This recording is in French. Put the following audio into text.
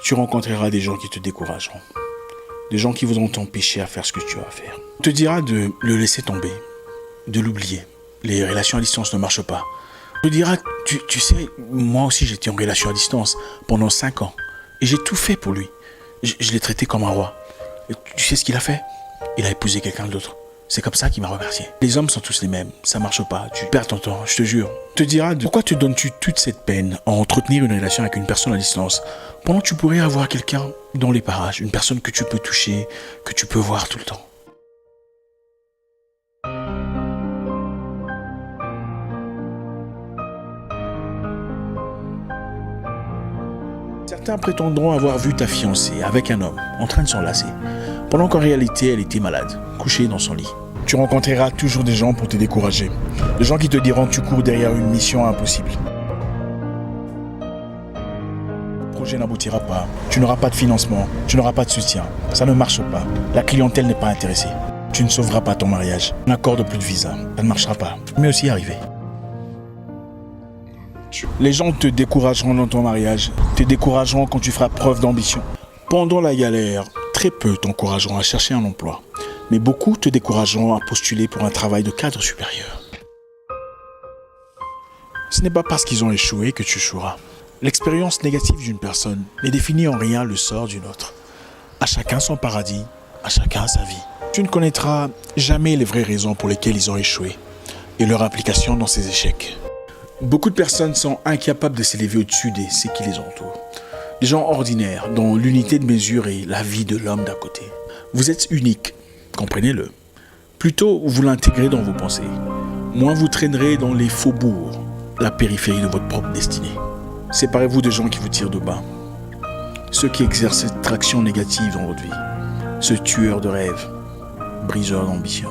tu rencontreras des gens qui te décourageront. Des gens qui voudront t'empêcher à faire ce que tu as à faire. On te dira de le laisser tomber, de l'oublier. Les relations à distance ne marchent pas. On te dira, tu sais, moi aussi j'étais en relation à distance pendant 5 ans. Et j'ai tout fait pour lui. Je l'ai traité comme un roi. Et tu sais ce qu'il a fait? Il a épousé quelqu'un d'autre. C'est comme ça qu'il m'a remercié. Les hommes sont tous les mêmes, ça marche pas, tu perds ton temps, je te jure. Te dira, pourquoi te donnes-tu toute cette peine à entretenir une relation avec une personne à distance, pendant que tu pourrais avoir quelqu'un dans les parages, une personne que tu peux toucher, que tu peux voir tout le temps. Certains prétendront avoir vu ta fiancée avec un homme en train de s'enlacer, pendant qu'en réalité elle était malade, couchée dans son lit. Tu rencontreras toujours des gens pour te décourager, des gens qui te diront que tu cours derrière une mission impossible. Le projet n'aboutira pas, tu n'auras pas de financement, tu n'auras pas de soutien, ça ne marche pas, la clientèle n'est pas intéressée. Tu ne sauveras pas ton mariage, on n'accorde plus de visa, ça ne marchera pas, mais aussi arriver. Les gens te décourageront dans ton mariage, te décourageront quand tu feras preuve d'ambition. Pendant la galère, très peu t'encourageront à chercher un emploi, mais beaucoup te décourageront à postuler pour un travail de cadre supérieur. Ce n'est pas parce qu'ils ont échoué que tu échoueras. L'expérience négative d'une personne ne définit en rien le sort d'une autre. À chacun son paradis, à chacun sa vie. Tu ne connaîtras jamais les vraies raisons pour lesquelles ils ont échoué et leur implication dans ces échecs. Beaucoup de personnes sont incapables de s'élever au-dessus de ce qui les entoure. Des gens ordinaires, dont l'unité de mesure est la vie de l'homme d'à côté. Vous êtes unique, comprenez-le. Plutôt vous l'intégrez dans vos pensées, moins vous traînerez dans les faubourgs, la périphérie de votre propre destinée. Séparez-vous des gens qui vous tirent de bas, ceux qui exercent cette traction négative dans votre vie, ce tueur de rêves, briseur d'ambition.